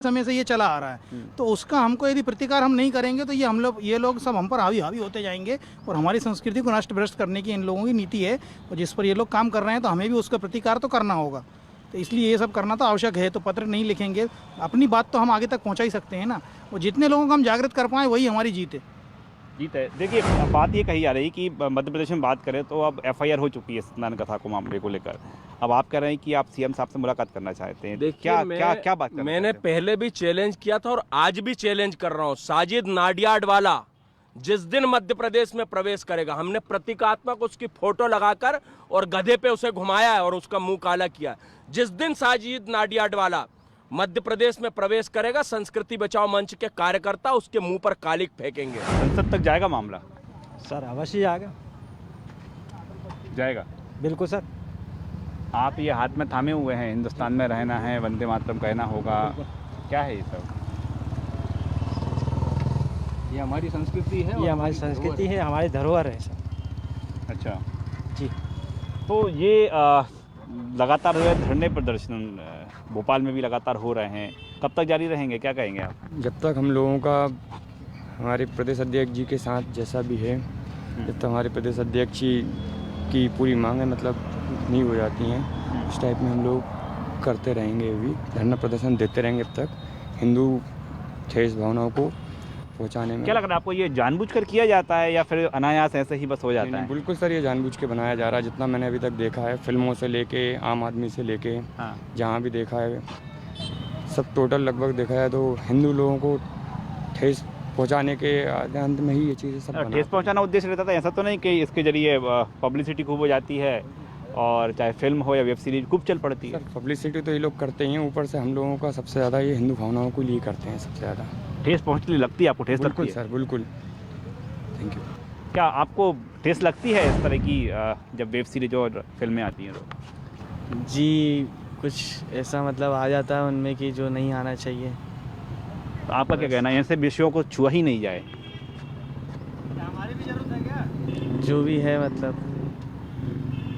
समय से ये चला आ रहा है। तो उसका हमको यदि प्रतिकार हम नहीं करेंगे तो ये लोग सब हम पर हावी होते जाएंगे और हमारी संस्कृति को नष्ट भ्रष्ट करने की इन लोगों की नीति है और जिस पर ये लोग काम कर रहे हैं तो हमें भी उसका प्रतिकार तो करना होगा। तो इसलिए ये सब करना तो आवश्यक है। तो पत्र नहीं लिखेंगे, अपनी बात तो हम आगे तक पहुँचा ही सकते हैं ना, और जितने लोगों को हम जागृत कर पाएँ वही हमारी जीत है। जीत है। देखिए, बात ये कही जा रही कि मध्य प्रदेश में बात करें तो अब एफआईआर हो चुकी है सत्यनारायण कथा को मामले को लेकर। अब आप कह रहे हैं कि आप सीएम साहब से मुलाकात करना चाहते हैं। क्या बात करना मैंने पहले भी चैलेंज किया था और आज भी चैलेंज कर रहा हूं। साजिद नाडियाडवाला जिस दिन मध्य प्रदेश में प्रवेश करेगा, हमने प्रतीकात्मक उसकी फोटो लगाकर और गधे पे उसे घुमाया है और उसका मुंह काला किया। जिस दिन साजिद नाडियाडवाला मध्य प्रदेश में प्रवेश करेगा, संस्कृति बचाओ मंच के कार्यकर्ता उसके मुंह पर कालिक फेंकेंगे। संसद तक जाएगा मामला? सर अवश्य जाएगा। जाएगा, बिल्कुल सर। आप ये हाथ में थामे हुए हैं, हिंदुस्तान में रहना है, वंदे मातरम कहना होगा, क्या है ये सब? ये हमारी संस्कृति है, ये हमारी संस्कृति है, हमारी धरोहर है सर। अच्छा जी। तो ये लगातार जो है धरने प्रदर्शन भोपाल में भी लगातार हो रहे हैं, कब तक जारी रहेंगे, क्या कहेंगे आप? जब तक हम लोगों का हमारे प्रदेश अध्यक्ष जी के साथ जैसा भी है, जब तक हमारे प्रदेश अध्यक्ष जी की पूरी मांगें मतलब नहीं हो जाती हैं, उस टाइप में हम लोग करते रहेंगे, भी धरना प्रदर्शन देते रहेंगे अब तक हिंदू ठेस भावनाओं को पहुंचाने में। क्या लग रहा है आपको, ये जानबूझकर किया जाता है या फिर अनायास ऐसे ही बस हो जाता है? बिल्कुल सर, ये जानबूझ के बनाया जा रहा है। जितना मैंने अभी तक देखा है, फिल्मों से लेके आम आदमी से लेके जहाँ भी देखा है, सब टोटल लगभग देखा जाए तो हिंदू लोगों को ठेस पहुंचाने के अंत में ही ये चीज़ें सब ठेस पहुंचाना उद्देश्य रहता था। ऐसा तो नहीं कि इसके जरिए पब्लिसिटी खूब हो जाती है और चाहे फिल्म हो या वेब सीरीज खूब चल पड़ती है? सर पब्लिसिटी तो ये लोग करते ही हैं, ऊपर से हम लोगों का सबसे ज़्यादा ये हिंदू भावनाओं को लिए करते हैं सबसे ज़्यादा। ठेस पहुंचने लगती है आपको? ठेस लगती है? बिल्कुल सर, बिल्कुल। Thank you. क्या आपको ठेस लगती है इस तरह की जब वेब सीरीज और फिल्में आती हैं तो? जी, कुछ ऐसा मतलब आ जाता है उनमें कि जो नहीं आना चाहिए। तो आपका क्या कहना है, ऐसे विषयों को छुआ ही नहीं जाए? जो भी है मतलब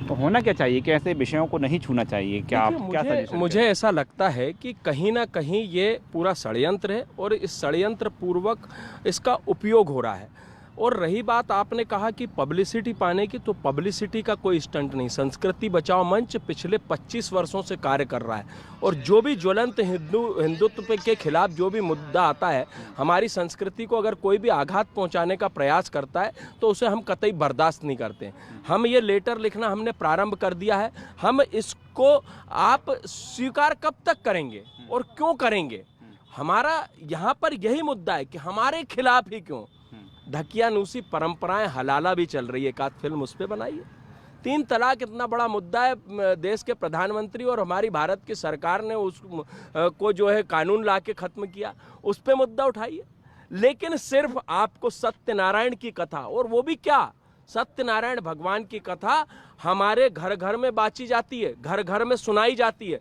तो होना क्या चाहिए कि ऐसे विषयों को नहीं छूना चाहिए? क्या आप क्या सजेशन? मुझे ऐसा लगता है कि कहीं ना कहीं ये पूरा षड्यंत्र है और इस षड्यंत्र पूर्वक इसका उपयोग हो रहा है। और रही बात आपने कहा कि पब्लिसिटी पाने की, तो पब्लिसिटी का कोई स्टंट नहीं। संस्कृति बचाओ मंच पिछले 25 वर्षों से कार्य कर रहा है और जो भी ज्वलंत हिंदुत्व के खिलाफ जो भी मुद्दा आता है, हमारी संस्कृति को अगर कोई भी आघात पहुंचाने का प्रयास करता है तो उसे हम कतई बर्दाश्त नहीं करते। हम ये लेटर लिखना हमने प्रारंभ कर दिया है। हम इसको आप स्वीकार कब तक करेंगे और क्यों करेंगे? हमारा यहाँ पर यही मुद्दा है कि हमारे खिलाफ ही क्यों। ढकियानूसी परंपराएं हलाला भी चल रही है, एक आध फिल्म उस पर बनाइए। 3 तलाक इतना बड़ा मुद्दा है, देश के प्रधानमंत्री और हमारी भारत की सरकार ने उस को जो है कानून ला के खत्म किया, उस पे मुद्दा उठाइए। लेकिन सिर्फ आपको सत्यनारायण की कथा, और वो भी क्या, सत्यनारायण भगवान की कथा हमारे घर घर में बांची जाती है, घर घर में सुनाई जाती है।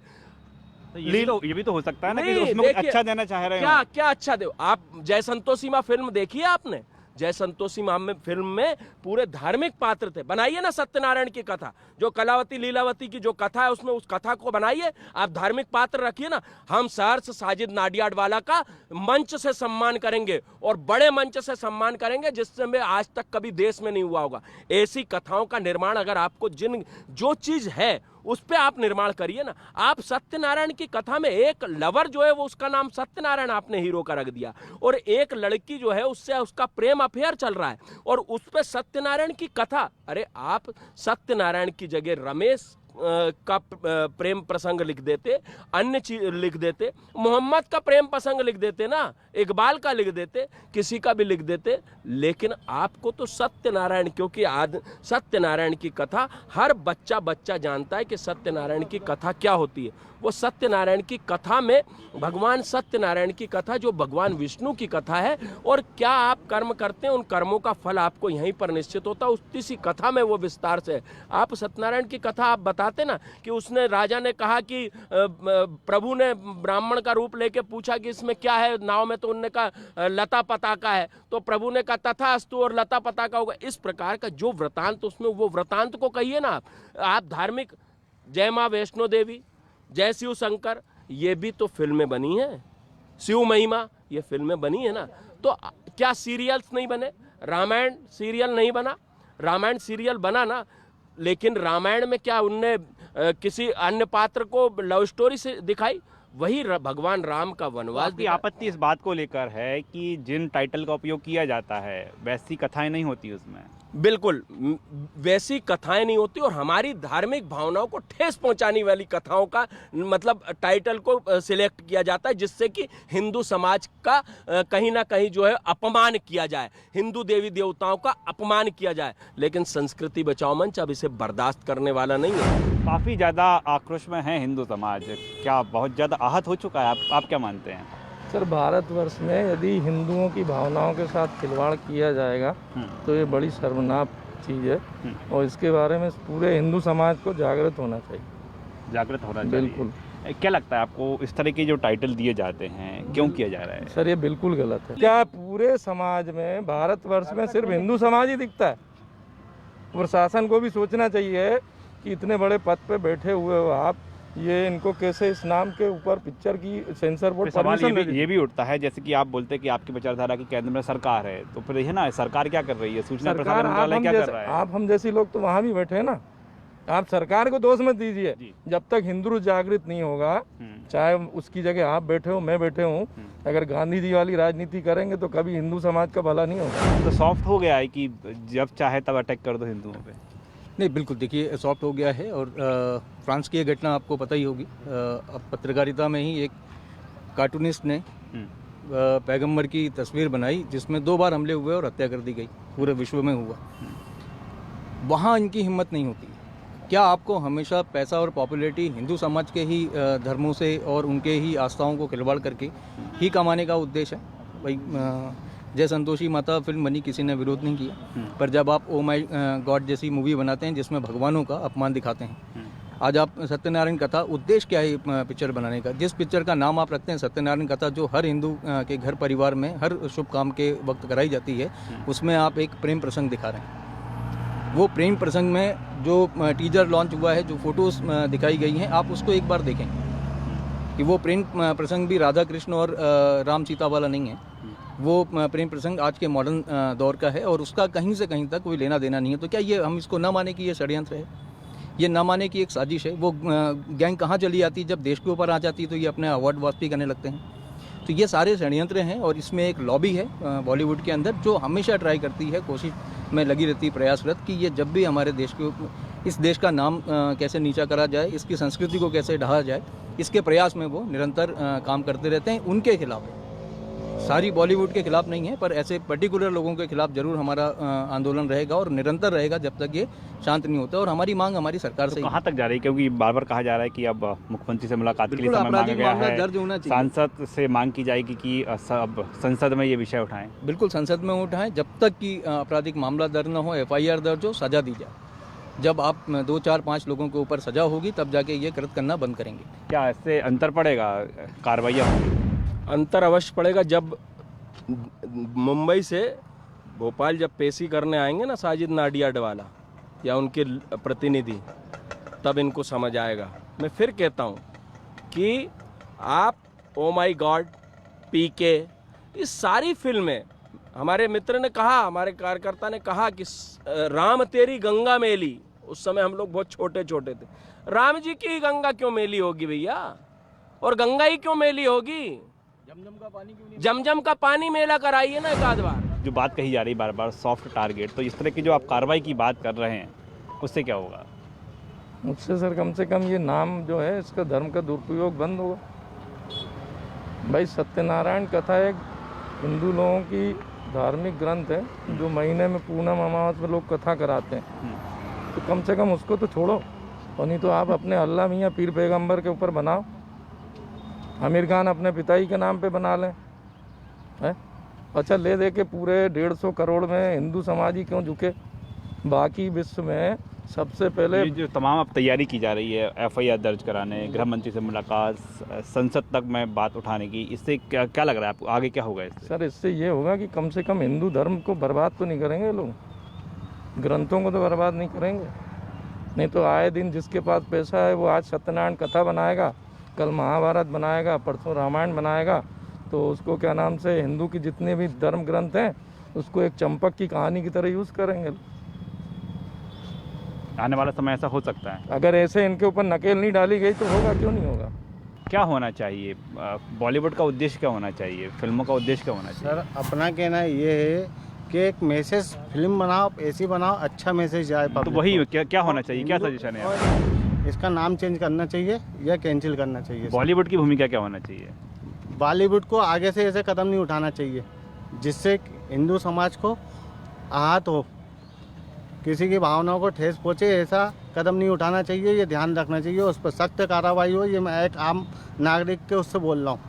तो ये भी तो हो सकता है ना कि उसमें अच्छा देना चाह रहे हैं। क्या अच्छा दे? आप जय संतोषी माँ फिल्म देखी है आपने? जय संतोषी माँ में फिल्म में पूरे धार्मिक पात्र थे। बनाइए ना सत्यनारायण की कथा, जो कलावती लीलावती की जो कथा है उसमें उस कथा को बनाइए, आप धार्मिक पात्र रखिए ना। हम सहर्ष साजिद नाडियाडवाला का मंच से सम्मान करेंगे और बड़े मंच से सम्मान करेंगे जिससे में आज तक कभी देश में नहीं हुआ होगा। ऐसी कथाओं का निर्माण अगर आपको जो चीज है उस पे आप निर्माण करिए ना। आप सत्यनारायण की कथा में एक लवर जो है वो उसका नाम सत्यनारायण आपने हीरो का रख दिया, और एक लड़की जो है उससे उसका प्रेम अफेयर चल रहा है और उस पे सत्यनारायण की कथा। अरे आप सत्यनारायण की जगह रमेश का प्रेम प्रसंग लिख देते, अन्य चीज लिख देते, मोहम्मद का प्रेम प्रसंग लिख देते ना, इकबाल का लिख देते, किसी का भी लिख देते। लेकिन आपको तो सत्यनारायण, क्योंकि आज सत्यनारायण की कथा हर बच्चा जानता है कि सत्यनारायण की कथा क्या होती है। वो सत्यनारायण की कथा में भगवान सत्यनारायण की कथा जो भगवान विष्णु की कथा है, और क्या आप कर्म करते हैं उन कर्मों का फल आपको यहीं पर निश्चित होता है। उसी कथा में वो विस्तार से आप सत्यनारायण की कथा आप बताते ना कि उसने राजा ने कहा कि प्रभु ने ब्राह्मण का रूप लेके पूछा कि इसमें क्या है नाव में, तो उन्होंने कहा लता पताका है, तो प्रभु ने कहा तथास्तु और लता पताका होगा। इस प्रकार का जो वृतांत उसमें, वो वृतांत को कहिए ना आप धार्मिक। जय माँ वैष्णो देवी, जय शिव शंकर, ये भी तो फिल्में बनी हैं। शिव महिमा ये फिल्में बनी है ना, तो क्या सीरियल्स नहीं बने? रामायण सीरियल नहीं बना? रामायण सीरियल बना ना, लेकिन रामायण में क्या उनने किसी अन्य पात्र को लव स्टोरी से दिखाई? वही भगवान राम का वनवास। आपकी आपत्ति इस बात को लेकर है कि जिन टाइटल का उपयोग किया जाता है वैसी कथाएं नहीं होती उसमें। बिल्कुल वैसी कथाएं नहीं होती, और हमारी धार्मिक भावनाओं को ठेस पहुंचाने वाली कथाओं का मतलब टाइटल को सिलेक्ट किया जाता है, जिससे कि हिंदू समाज का कहीं ना कहीं जो है अपमान किया जाए, हिंदू देवी देवताओं का अपमान किया जाए। लेकिन संस्कृति बचाओ मंच अब इसे बर्दाश्त करने वाला नहीं है। काफ़ी ज़्यादा आक्रोश में है हिंदू समाज, क्या बहुत ज़्यादा आहत हो चुका है? आप क्या मानते हैं? सर, भारतवर्ष में यदि हिंदुओं की भावनाओं के साथ खिलवाड़ किया जाएगा तो ये बड़ी शर्मनाक चीज़ है, और इसके बारे में पूरे हिंदू समाज को जागृत होना चाहिए। जागृत होना चाहिए, बिल्कुल। क्या लगता है आपको इस तरह के जो टाइटल दिए जाते हैं क्यों किया जा रहा है? सर, ये बिल्कुल गलत है। क्या पूरे समाज में, भारतवर्ष में सिर्फ हिंदू समाज ही दिखता है? प्रशासन को भी सोचना चाहिए कि इतने बड़े पद पे बैठे हुए हो आप, ये इनको कैसे इस नाम के ऊपर पिक्चर की सेंसर बोर्ड परमिशन ये भी उठता है, जैसे कि आप बोलते हैं कि आपकी विचारधारा की केंद्र में सरकार है, तो फिर है ना, सरकार क्या कर रही है? सूचना प्रसारण मंत्रालय क्या कर रहा है? आप हम जैसे लोग तो वहाँ भी बैठे हैं ना। आप सरकार को दोष मत दीजिए। जब तक हिंदू जागृत नहीं होगा, चाहे उसकी जगह आप बैठे हो, मैं बैठे हूँ, अगर गांधी जी वाली राजनीति करेंगे तो कभी हिंदू समाज का भला नहीं होगा। तो सॉफ्ट हो गया है कि जब चाहे तब अटैक कर दो हिंदुओं पे? नहीं, बिल्कुल देखिए सॉफ्ट हो गया है। और फ्रांस की ये घटना आपको पता ही होगी। अब पत्रकारिता में ही एक कार्टूनिस्ट ने पैगंबर की तस्वीर बनाई जिसमें 2 बार हमले हुए और हत्या कर दी गई, पूरे विश्व में हुआ। वहाँ इनकी हिम्मत नहीं होती। क्या आपको हमेशा पैसा और पॉपुलैरिटी हिंदू समाज के ही धर्मों से और उनके ही आस्थाओं को खिलवाड़ करके ही कमाने का उद्देश्य है? भाई जय संतोषी माता फिल्म बनी, किसी ने विरोध नहीं किया, पर जब आप ओ माई गॉड जैसी मूवी बनाते हैं जिसमें भगवानों का अपमान दिखाते हैं, आज आप सत्यनारायण कथा, उद्देश्य क्या है पिक्चर बनाने का? जिस पिक्चर का नाम आप रखते हैं सत्यनारायण कथा, जो हर हिंदू के घर परिवार में हर शुभ काम के वक्त कराई जाती है, उसमें आप एक प्रेम प्रसंग दिखा रहे हैं। वो प्रेम प्रसंग में जो टीजर लॉन्च हुआ है, जो फोटोज़ दिखाई गई हैं, आप उसको एक बार देखें कि वो प्रेम प्रसंग भी राधा कृष्ण और राम सीता वाला नहीं है। वो प्रेम प्रसंग आज के मॉडर्न दौर का है और उसका कहीं से कहीं तक कोई लेना देना नहीं है। तो क्या ये हम इसको न माने कि ये षड्यंत्र है, ये न माने कि एक साजिश है? वो गैंग कहाँ चली आती है? जब देश के ऊपर आ जाती है तो ये अपने अवार्ड वापसी करने लगते हैं। तो ये सारे षड्यंत्र हैं और इसमें एक लॉबी है बॉलीवुड के अंदर जो हमेशा ट्राई करती है, कोशिश में लगी रहती है, प्रयासरत, कि ये जब भी हमारे देश के, इस देश का नाम कैसे नीचा करा जाए, इसकी संस्कृति को कैसे ढहा जाए, इसके प्रयास में वो निरंतर काम करते रहते हैं। उनके खिलाफ, सारी बॉलीवुड के खिलाफ नहीं है, पर ऐसे पर्टिकुलर लोगों के खिलाफ जरूर हमारा आंदोलन रहेगा और निरंतर रहेगा जब तक ये शांत नहीं होता। और हमारी मांग हमारी सरकार से कहाँ तक जा रही है? क्योंकि बार बार कहा जा रहा है कि अब मुख्यमंत्री से मुलाकात के लिए समय मांगा गया है, दर्ज होना चाहिए, सांसद से मांग की जाएगी कि सब संसद में ये विषय उठाएं। बिल्कुल संसद में उठाएं, जब तक कि आपराधिक मामला दर्ज न हो, FIR दर्ज हो, सजा दी जाए। जब आप 2, 4, 5 लोगों के ऊपर सजा होगी तब जाके ये कृत्य करना बंद करेंगे। क्या इससे अंतर पड़ेगा, कार्रवाइयाँ होंगी? अंतर अवश्य पड़ेगा। जब मुंबई से भोपाल जब पेशी करने आएंगे ना साजिद नाडियाडवाला या उनके प्रतिनिधि, तब इनको समझ आएगा। मैं फिर कहता हूँ कि आप ओ माई गॉड, PK, इस सारी फिल्में, हमारे मित्र ने कहा, हमारे कार्यकर्ता ने कहा कि राम तेरी गंगा मेली, उस समय हम लोग बहुत छोटे छोटे थे, राम जी की गंगा क्यों मेली होगी भैया? और गंगा ही क्यों मेली होगी? जमजम का पानी मेला कराइए ना एक आध बार। जो बात कही जा रही बार बार सॉफ्ट टारगेट, तो इस तरह की जो आप कार्रवाई की बात कर रहे हैं उससे क्या होगा? मुझसे सर कम से कम ये नाम जो है इसका धर्म का दुरुपयोग बंद होगा। भाई सत्यनारायण कथा एक हिंदू लोगों की धार्मिक ग्रंथ है जो महीने में पूनम अमावस में लोग कथा कराते हैं, तो कम से कम उसको तो छोड़ो। और नहीं तो आप अपने अल्लाह मियाँ पीर पैगंबर के ऊपर बनाओ। आमिर खान अपने पिताई के नाम पे बना लें, है? अच्छा, ले दे के पूरे 150 करोड़ में हिंदू समाज ही क्यों झुके? बाकी विश्व में सबसे पहले जो तमाम अब तैयारी की जा रही है FIR दर्ज कराने, गृह मंत्री से मुलाकात, संसद तक में बात उठाने की, इससे क्या लग रहा है आपको, आगे क्या होगा इससे? सर इससे ये होगा कि कम से कम हिंदू धर्म को बर्बाद तो नहीं करेंगे लोग, ग्रंथों को तो बर्बाद नहीं करेंगे। नहीं तो आए दिन जिसके पास पैसा है वो आज सत्यनारायण कथा बनाएगा, कल महाभारत बनाएगा, परसों रामायण बनाएगा, तो उसको क्या नाम से हिंदू की जितने भी धर्म ग्रंथ हैं उसको एक चंपक की कहानी की तरह यूज़ करेंगे। आने वाला समय ऐसा हो सकता है। अगर ऐसे इनके ऊपर नकेल नहीं डाली गई तो होगा, क्यों नहीं होगा। क्या होना चाहिए, बॉलीवुड का उद्देश्य क्या होना चाहिए, फिल्मों का उद्देश्य क्या होना चाहिए? सर अपना कहना ये है कि एक मैसेज फिल्म बनाओ, ऐसी बनाओ अच्छा मैसेज जाए तो पब्लिक वही को। क्या होना चाहिए, क्या सजेशन है? और इसका नाम चेंज करना चाहिए या कैंसिल करना चाहिए। बॉलीवुड की भूमिका क्या होना चाहिए? बॉलीवुड को आगे से ऐसे कदम नहीं उठाना चाहिए जिससे हिंदू समाज को आहत हो, किसी की भावनाओं को ठेस पहुँचे, ऐसा कदम नहीं उठाना चाहिए। ये ध्यान रखना चाहिए, उस पर सख्त कार्रवाई हो। ये मैं एक आम नागरिक के उससे बोल रहा हूँ।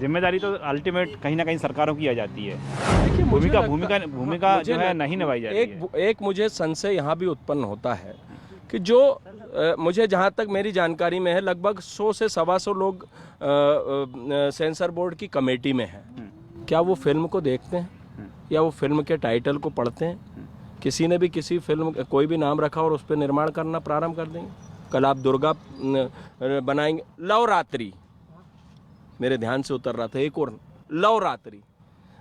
जिम्मेदारी तो अल्टीमेट कहीं ना कहीं सरकारों की आ जाती है। देखिए, मुझे भूमिका मुझे जो है नहीं निभाई जाती है। एक मुझे संशय यहाँ भी उत्पन्न होता है कि जो मुझे जहाँ तक मेरी जानकारी में है लगभग 100 से 125 लोग सेंसर बोर्ड की कमेटी में हैं। क्या वो फिल्म को देखते हैं या वो फिल्म के टाइटल को पढ़ते हैं? किसी ने भी किसी फिल्म कोई भी नाम रखा और उस पर निर्माण करना प्रारंभ कर देंगे। कल आप दुर्गा बनाएंगे, लवरात्रि मेरे ध्यान से उतर रहा था, एक और लवरात्रि।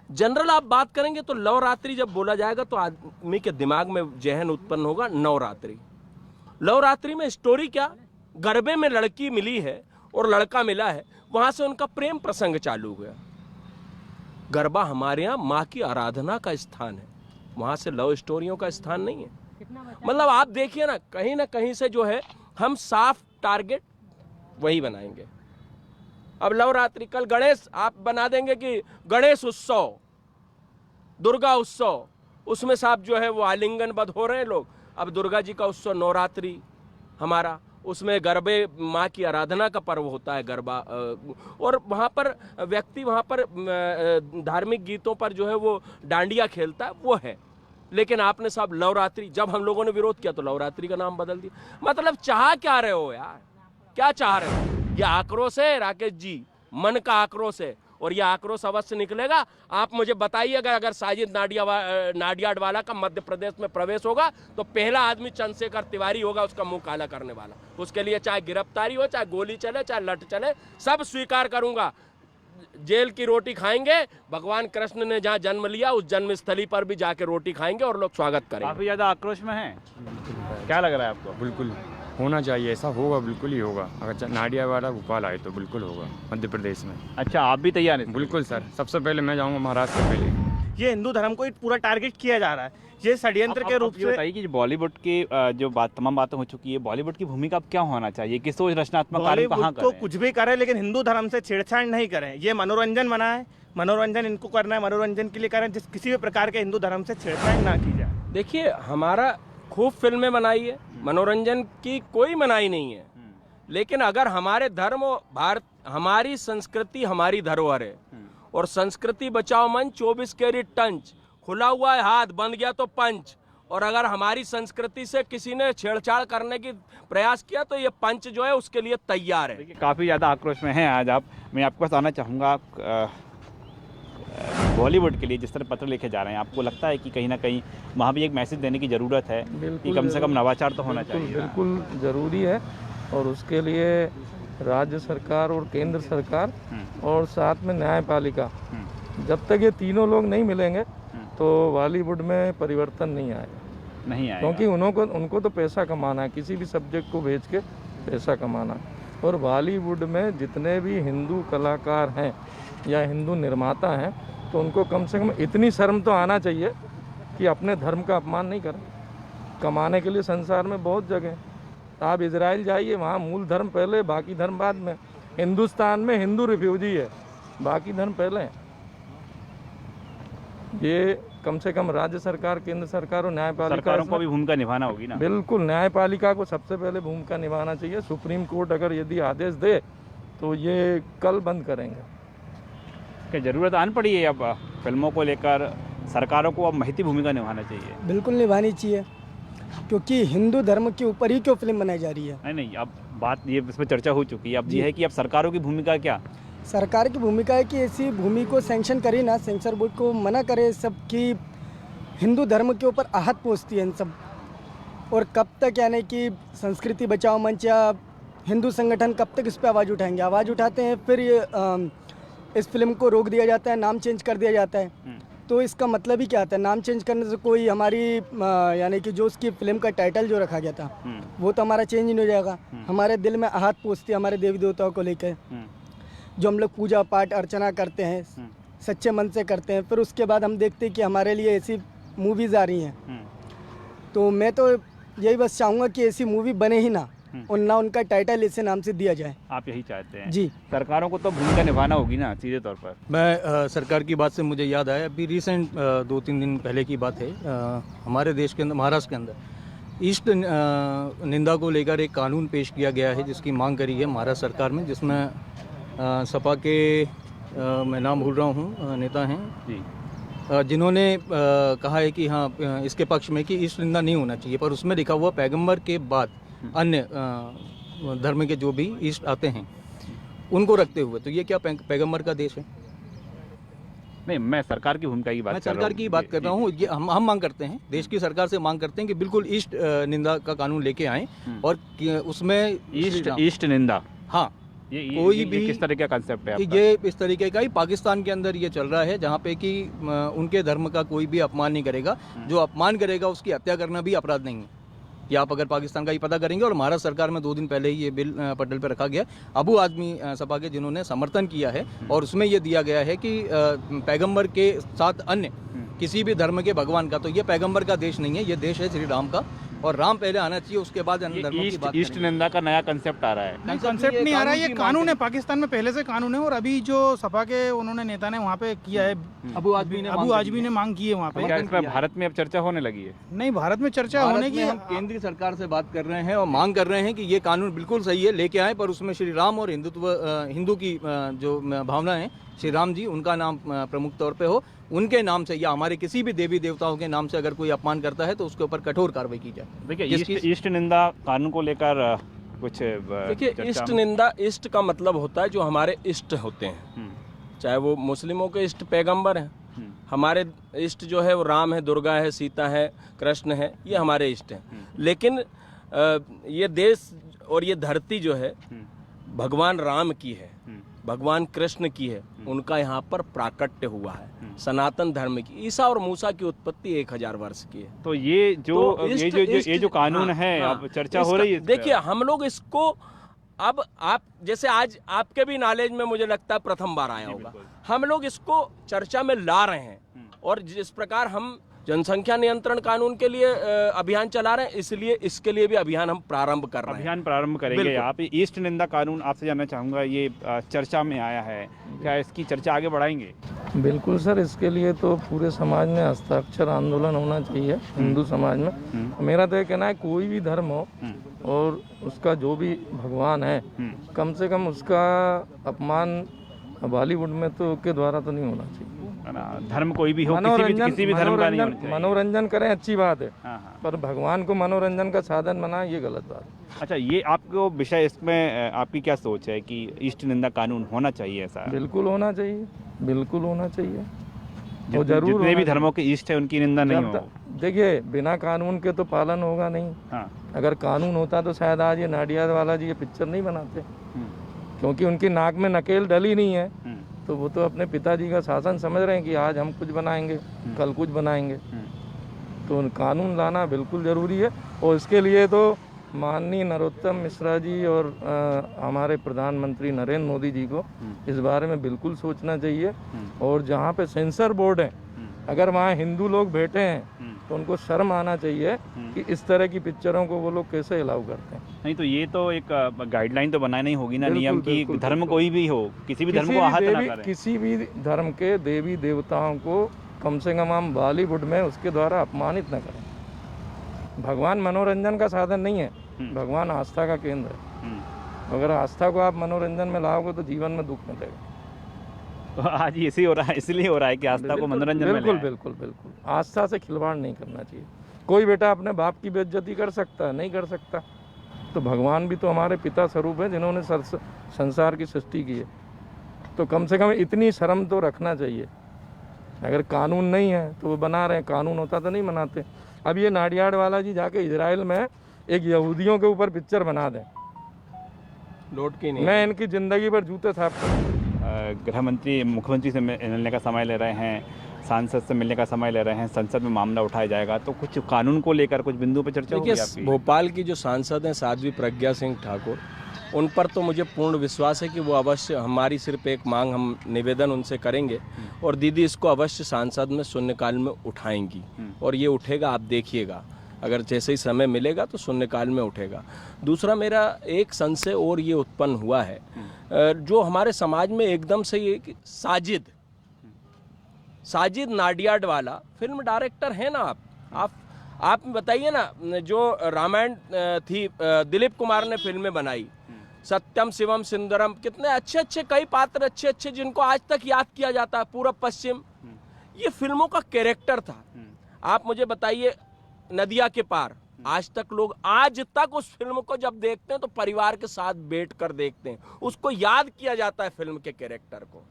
जनरल आप बात करेंगे तो लवरात्रि जब बोला जाएगा तो आदमी के दिमाग में जहन उत्पन्न होगा नवरात्रि। लवरात्रि में स्टोरी क्या, गरबे में लड़की मिली है और लड़का मिला है, वहां से उनका प्रेम प्रसंग चालू हुआ। गरबा हमारे यहाँ माँ की आराधना का स्थान है, वहां से लव स्टोरियों का स्थान नहीं है। मतलब आप देखिए ना कहीं से जो है हम साफ टारगेट वही बनाएंगे। अब लवरात्रि, कल गणेश आप बना देंगे कि गणेश उत्सव, दुर्गा उत्सव, उसमें साफ जो है वो आलिंगनबद्ध हो रहे हैं लोग। अब दुर्गा जी का उत्सव नवरात्रि हमारा, उसमें गरबे माँ की आराधना का पर्व होता है गरबा, और वहाँ पर व्यक्ति वहाँ पर धार्मिक गीतों पर जो है वो डांडिया खेलता है, वो है। लेकिन आपने साहब लवरात्रि, जब हम लोगों ने विरोध किया तो लवरात्रि का नाम बदल दिया। मतलब चाह क्या रहे हो यार, क्या चाह रहे हो? ये आक्रोश है राकेश जी, मन का आक्रोश है, और ये आक्रोश अवश्य निकलेगा। आप मुझे बताइएगा अगर साजिद नाडियाडवाला का मध्य प्रदेश में प्रवेश होगा तो पहला आदमी चंद्रशेखर तिवारी होगा उसका मुंह काला करने वाला। उसके लिए चाहे गिरफ्तारी हो, चाहे गोली चले, चाहे लठ चले, सब स्वीकार करूंगा। जेल की रोटी खाएंगे, भगवान कृष्ण ने जहाँ जन्म लिया उस जन्मस्थली पर भी जाके रोटी खाएंगे और लोग स्वागत करेंगे। काफी ज्यादा आक्रोश में है, क्या लग रहा है आपको? बिल्कुल होना चाहिए, ऐसा होगा, बिल्कुल ही होगा। अगर नाडियावाला भोपाल आए तो बिल्कुल होगा मध्य प्रदेश में। अच्छा, आप भी तैयार हैं? बिल्कुल सर, सबसे पहले मैं जाऊंगा महाराष्ट्र से पहले। ये हिंदू धर्म को पूरा टारगेट किया जा रहा है, ये षड्यंत्र के रूप से। बताइए कि बॉलीवुड की जो तमाम बातें हो चुकी है, बॉलीवुड की भूमिका अब क्या होना चाहिए, किस सोच रचनात्मक कार्य कहाँ बॉलीवुड तो कुछ भी करे लेकिन हिंदू धर्म से छेड़छाड़ नहीं करें। ये मनोरंजन बना है, मनोरंजन इनको करना है, मनोरंजन के लिए करें, जिस किसी भी प्रकार के हिंदू धर्म से छेड़छाड़ ना की जाए। देखिए, हमारा खूब फिल्में बनाई है, मनोरंजन की कोई मनाही नहीं है, लेकिन अगर हमारे धर्म भारत, हमारी संस्कृति हमारी धरोहर है, और संस्कृति बचाओ मंच 24 कैरेट टंच, खुला हुआ है हाथ, बंद गया तो पंच। और अगर हमारी संस्कृति से किसी ने छेड़छाड़ करने की प्रयास किया तो ये पंच जो है उसके लिए तैयार है। काफ़ी ज़्यादा आक्रोश में हैं आज आप। मैं आपके पास आना चाहूँगा, बॉलीवुड के लिए जिस तरह पत्र लिखे जा रहे हैं, आपको लगता है कि कहीं ना कहीं वहाँ भी एक मैसेज देने की ज़रूरत है कि कम से कम नवाचार तो होना चाहिए? बिल्कुल ज़रूरी है, और उसके लिए राज्य सरकार और केंद्र सरकार और साथ में न्यायपालिका, जब तक ये तीनों लोग नहीं मिलेंगे तो बॉलीवुड में परिवर्तन नहीं आएगा। क्योंकि उनको तो पैसा कमाना है, किसी भी सब्जेक्ट को बेच के पैसा कमाना। और बॉलीवुड में जितने भी हिंदू कलाकार हैं या हिंदू निर्माता हैं, तो उनको कम से कम इतनी शर्म तो आना चाहिए कि अपने धर्म का अपमान नहीं करें। कमाने के लिए संसार में बहुत जगह है, आप इजराइल जाइए, वहाँ मूल धर्म पहले, बाकी धर्म बाद में। हिंदुस्तान में हिंदू रिफ्यूजी है, बाकी धर्म पहले है। ये कम से कम राज्य सरकार, केंद्र सरकार और न्यायपालिका को भी भूमिका निभाना होगी ना। बिल्कुल, न्यायपालिका को सबसे पहले भूमिका निभाना चाहिए। सुप्रीम कोर्ट अगर यदि आदेश दे तो ये कल बंद करेंगे। क्या ज़रूरत आन पड़ी है अब फिल्मों को लेकर, सरकारों को अब महती भूमिका निभाना चाहिए? बिल्कुल निभानी चाहिए, क्योंकि हिंदू धर्म के ऊपर ही क्यों फिल्म बनाई जा रही है। नहीं, अब बात ये इसमें चर्चा हो चुकी है, अब ये है कि अब सरकारों की भूमिका क्या? सरकार की भूमिका है कि ऐसी भूमि को सैंक्शन करे ना, सेंसर बोर्ड को मना करे सब कि हिंदू धर्म के ऊपर आहत पहुँचती है इन सब। और कब तक, यानी कि संस्कृति बचाओ मंच या हिंदू संगठन कब तक इस पर आवाज़ उठाएंगे? आवाज़ उठाते हैं फिर ये इस फिल्म को रोक दिया जाता है, नाम चेंज कर दिया जाता है। तो इसका मतलब ही क्या आता है? नाम चेंज करने से कोई हमारी यानी कि जो उसकी फिल्म का टाइटल जो रखा गया था वो तो हमारा चेंज नहीं हो जाएगा। हमारे दिल में आहत पहुँचती है हमारे देवी देवताओं को लेकर, जो हम लोग पूजा पाठ अर्चना करते हैं, सच्चे मन से करते हैं, फिर उसके बाद हम देखते हैं कि हमारे लिए ऐसी मूवीज़ आ रही हैं। तो मैं तो यही बस चाहूँगा कि ऐसी मूवी बने ही ना, और ना उनका टाइटल इसे नाम से दिया जाए। आप यही चाहते हैं? जी। सरकारों को तो भूमिका निभाना होगी ना सीधे तौर पर। मैं सरकार की बात से मुझे याद आया, अभी रिसेंट 2-3 दिन पहले की बात है, हमारे देश के अंदर, महाराष्ट्र के अंदर ईस्ट निंदा को लेकर एक कानून पेश किया गया है जिसकी मांग करी है महाराष्ट्र सरकार में, जिसमें सपा के मैं नाम भूल रहा हूँ नेता हैं जी, जिन्होंने कहा है कि हाँ इसके पक्ष में कि ईस्ट निंदा नहीं होना चाहिए, पर उसमें लिखा हुआ पैगंबर के बाद अन्य धर्म के जो भी ईस्ट आते हैं उनको रखते हुए, तो ये क्या पैगंबर का देश है? नहीं, मैं सरकार की भूमिका की बात मैं कर रहा सरकार हूँ। की बात कर रहा हूँ। ये हम मांग करते हैं, देश की सरकार से मांग करते हैं कि बिल्कुल ईस्ट निंदा का कानून लेके आएँ और उसमें ईस्ट निंदा, हाँ कोई भी किस तरह का कंसेप्ट है आपका? ये इस तरीके का ही पाकिस्तान के अंदर ये चल रहा है, जहाँ पे कि उनके धर्म का कोई भी अपमान नहीं करेगा, जो अपमान करेगा उसकी हत्या करना भी अपराध नहीं है। या आप अगर पाकिस्तान का ही पता करेंगे, और महाराष्ट्र सरकार में 2 दिन पहले ही ये बिल पटल पर रखा गया, अबू आदमी सपा के जिन्होंने समर्थन किया है, और उसमें ये दिया गया है कि पैगंबर के साथ अन्य किसी भी धर्म के भगवान का, तो ये पैगंबर का देश नहीं है, ये देश है श्री राम का, और राम पहले आना चाहिए, उसके बाद अन्य धर्मों की बात ईस्ट निंदा का नया कंसेप्ट आ रहा है। नहीं, कंसेप्ट नहीं आ रहा है, ये कानून है, पाकिस्तान में पहले से कानून है। और अभी जो सपा के उन्होंने नेता ने वहाँ पे किया है, अबू आजमी ने मांग की है वहाँ पे। क्या इस पर भारत में अब चर्चा होने लगी है? नहीं, भारत में चर्चा होने की, हम केंद्रीय सरकार से बात कर रहे हैं और मांग कर रहे हैं कि ये कानून बिल्कुल सही है, लेके आए, पर उसमें श्री राम और हिंदू की जो भावना है, श्री राम जी उनका नाम प्रमुख तौर पे हो, उनके नाम से या हमारे किसी भी देवी देवताओं के नाम से अगर कोई अपमान करता है तो उसके ऊपर कठोर कार्रवाई की जाए। देखिए, ईस्ट निंदा कानून को लेकर कुछ देखिए, इष्ट निंदा, इष्ट का मतलब होता है जो हमारे इष्ट होते हैं, चाहे वो मुस्लिमों के इष्ट पैगंबर हैं, हमारे इष्ट जो है वो राम है, दुर्गा है, सीता है, कृष्ण है, ये हमारे इष्ट हैं। लेकिन ये देश और ये धरती जो है भगवान राम की है, भगवान कृष्ण की है, उनका यहाँ पर प्राकट्य हुआ है, सनातन धर्म की। ईसा और मूसा की उत्पत्ति 1000 वर्ष की है। तो ये जो कानून है, अब चर्चा हो रही है। देखिए, हम लोग इसको अब आप जैसे आज आपके भी नॉलेज में मुझे लगता है प्रथम बार आया होगा, हम लोग इसको चर्चा में ला रहे हैं। और जिस प्रकार हम जनसंख्या नियंत्रण कानून के लिए अभियान चला रहे हैं, इसलिए इसके लिए भी अभियान हम प्रारंभ कर रहे हैं। अभियान प्रारंभ करेंगे आप। ईस्ट निंदा कानून आपसे जानना चाहूँगा, ये चर्चा में आया है, क्या इसकी चर्चा आगे बढ़ाएंगे? बिल्कुल सर, इसके लिए तो पूरे समाज में हस्ताक्षर आंदोलन होना चाहिए, हिंदू समाज में। मेरा तो ये कहना है, कोई भी धर्म हो और उसका जो भी भगवान है, कम से कम उसका अपमान बॉलीवुड में तो के द्वारा तो नहीं होना चाहिए। धर्म कोई भी हो, किसी भी धर्म का नहीं होना चाहिए। मनोरंजन करें, अच्छी बात है, पर भगवान को मनोरंजन का साधन बनाए, ये गलत बात है। अच्छा, ये आपको विषय, इसमें आपकी क्या सोच है कि ईस्ट निंदा कानून होना चाहिए? ऐसा बिल्कुल होना चाहिए, बिल्कुल होना चाहिए। तो जरूर जितने भी धर्मों के ईस्ट है उनकी निंदा नहीं हो। देखिए, बिना कानून के तो पालन होगा नहीं। अगर कानून होता तो शायद आज ये नाडियाद वाला जी ये पिक्चर नहीं बनाते, क्योंकि उनकी नाक में नकेल डली नहीं है, तो वो तो अपने पिताजी का शासन समझ रहे हैं कि आज हम कुछ बनाएंगे, कल कुछ बनाएंगे। तो कानून लाना बिल्कुल ज़रूरी है, और इसके लिए तो माननीय नरोत्तम मिश्रा जी और हमारे प्रधानमंत्री नरेंद्र मोदी जी को इस बारे में बिल्कुल सोचना चाहिए। और जहाँ पे सेंसर बोर्ड है, अगर वहाँ हिंदू लोग बैठे हैं तो उनको शर्म आना चाहिए कि इस तरह की पिक्चरों को वो लोग कैसे अलाउ करते हैं। नहीं तो ये तो एक गाइडलाइन तो बनानी होगी ना, नियम की धर्म कोई भी हो, किसी भी धर्म को आहत ना करें। किसी भी धर्म के देवी देवताओं को कम से कम हम बॉलीवुड में उसके द्वारा अपमानित न करें। भगवान मनोरंजन का साधन नहीं है, भगवान आस्था का केंद्र है। अगर आस्था को आप मनोरंजन में लाओगे तो जीवन में दुख मिलेगा। आज इसी हो रहा है, इसलिए हो रहा है कि आस्था को मनोरंजन में बिल्कुल बिल्कुल बिल्कुल आस्था से खिलवाड़ नहीं करना चाहिए। कोई बेटा अपने बाप की बेइज्जती कर सकता है? नहीं कर सकता। तो भगवान भी तो हमारे पिता स्वरूप है, जिन्होंने संसार की सृष्टि की है, तो कम से कम इतनी शर्म तो रखना चाहिए। अगर कानून नहीं है तो वो बना रहे हैं, कानून होता तो नहीं बनाते। अब ये नाडियाड वाला जी जाके इजराइल में एक यहूदियों के ऊपर पिक्चर बना दें, लौट के नहीं, मैं इनकी ज़िंदगी भर जूते थाप गृह मंत्री मुख्यमंत्री से मिलने का समय ले रहे हैं, सांसद से मिलने का समय ले रहे हैं, संसद में मामला उठाया जाएगा, तो कुछ कानून को लेकर कुछ बिंदु पर चर्चा होगी आपकी? भोपाल की जो सांसद हैं साध्वी प्रज्ञा सिंह ठाकुर, उन पर तो मुझे पूर्ण विश्वास है कि वो अवश्य, हमारी सिर्फ एक मांग, हम निवेदन उनसे करेंगे और दीदी इसको अवश्य सांसद में शून्यकाल में उठाएंगी और ये उठेगा, आप देखिएगा, अगर जैसे ही समय मिलेगा तो शून्यकाल में उठेगा। दूसरा मेरा एक संशय और ये उत्पन्न हुआ है, जो हमारे समाज में एकदम से ये कि साजिद नाडियाडवाला फिल्म डायरेक्टर है ना, आप बताइए ना, जो रामायण थी दिलीप कुमार ने फिल्में बनाई, सत्यम शिवम सुंदरम, कितने अच्छे अच्छे कई पात्र अच्छे अच्छे जिनको आज तक याद किया जाता है, पूरब पश्चिम, ये फिल्मों का कैरेक्टर था। आप मुझे बताइए नदिया के पार, आज तक लोग आज तक उस फिल्म को जब देखते हैं तो परिवार के साथ बैठकर देखते हैं, उसको याद किया जाता है फिल्म के कैरेक्टर को,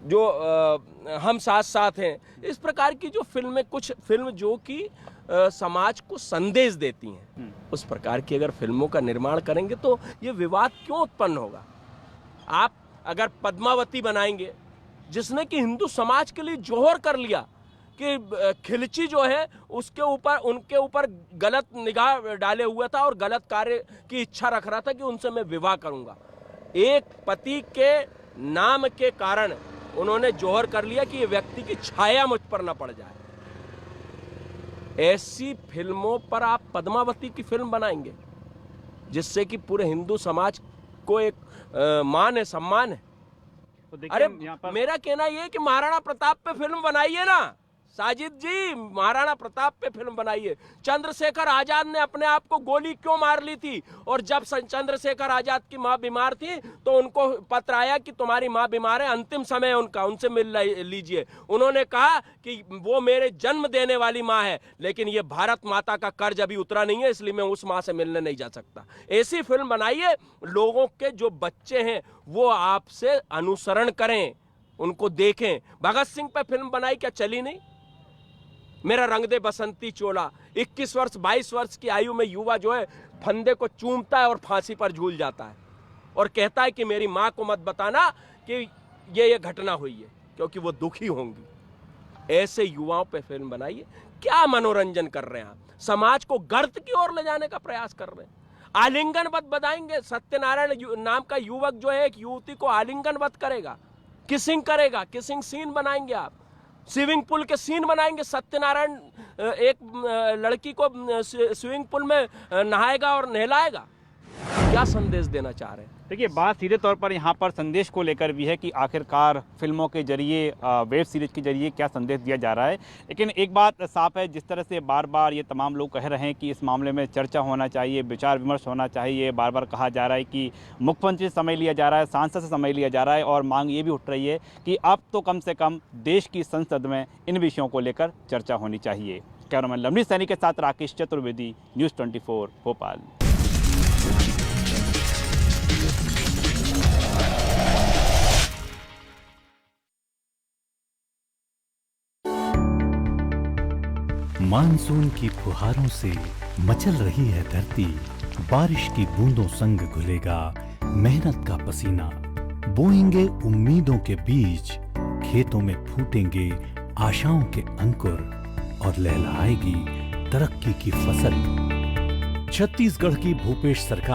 जो हम साथ साथ हैं। इस प्रकार की जो फिल्में, कुछ फिल्म जो कि समाज को संदेश देती हैं, उस प्रकार की अगर फिल्मों का निर्माण करेंगे तो ये विवाद क्यों उत्पन्न होगा? आप अगर पद्मावती बनाएंगे, जिसने कि हिंदू समाज के लिए जोहर कर लिया कि खिलची जो है उसके ऊपर, उनके ऊपर गलत निगाह डाले हुआ था और गलत कार्य की इच्छा रख रहा था कि उनसे मैं विवाह करूंगा, एक पति के नाम के कारण उन्होंने जोहर कर लिया कि ये व्यक्ति की छाया मुझ पर न पड़ जाए। ऐसी फिल्मों पर आप पद्मावती की फिल्म बनाएंगे जिससे कि पूरे हिंदू समाज को एक मान है, सम्मान है। तो अरे मेरा कहना यह है कि महाराणा प्रताप पे फिल्म बनाइए ना साजिद जी, महाराणा प्रताप पे फिल्म बनाइए। चंद्रशेखर आजाद ने अपने आप को गोली क्यों मार ली थी? और जब चंद्रशेखर आजाद की मां बीमार थी तो उनको पत्र आया कि तुम्हारी मां बीमार है, अंतिम समय उनका, उनसे मिल लीजिए। उन्होंने कहा कि वो मेरे जन्म देने वाली मां है, लेकिन ये भारत माता का कर्ज अभी उतरा नहीं है, इसलिए मैं उस मां से मिलने नहीं जा सकता। ऐसी फिल्म बनाइए, लोगों के जो बच्चे हैं वो आपसे अनुसरण करें, उनको देखें। भगत सिंह पे फिल्म बनाई, क्या चली नहीं? मेरा रंग दे बसंती चोला, 21 वर्ष 22 वर्ष की आयु में युवा जो है फंदे को चूमता है और फांसी पर झूल जाता है और कहता है कि मेरी मां को मत बताना कि ये घटना हुई है, क्योंकि वो दुखी होंगी। ऐसे युवाओं पे फिल्म बनाइए। क्या मनोरंजन कर रहे हैं आप? समाज को गर्त की ओर ले जाने का प्रयास कर रहे हैं। आलिंगनवत बताएंगे, सत्यनारायण नाम का युवक जो है एक युवती को आलिंगनवत करेगा, किसिंग करेगा, किसिंग सीन बनाएंगे आप, स्विमिंग पूल के सीन बनाएंगे। सत्यनारायण एक लड़की को स्विमिंग पूल में नहाएगा और नहलाएगा। क्या संदेश देना चाह रहे हैं? देखिए, बात सीधे तौर पर यहाँ पर संदेश को लेकर भी है कि आखिरकार फिल्मों के जरिए, वेब सीरीज के जरिए क्या संदेश दिया जा रहा है। लेकिन एक बात साफ है, जिस तरह से बार बार ये तमाम लोग कह रहे हैं कि इस मामले में चर्चा होना चाहिए, विचार विमर्श होना चाहिए, बार बार कहा जा रहा है कि मुख्यमंत्री से समय लिया जा रहा है, सांसद से समय लिया जा रहा है, और मांग ये भी उठ रही है कि अब तो कम से कम देश की संसद में इन विषयों को लेकर चर्चा होनी चाहिए। कैमरामैन लवनीश सैनी के साथ राकेश चतुर्वेदी, न्यूज़ 24 भोपाल। मानसून की फुहारों से मचल रही है धरती, बारिश की बूंदों संग घुलेगा मेहनत का पसीना। बोएंगे उम्मीदों के बीज, खेतों में फूटेंगे आशाओं के अंकुर, और लहलहाएगी तरक्की की फसल। छत्तीसगढ़ की भूपेश सरकार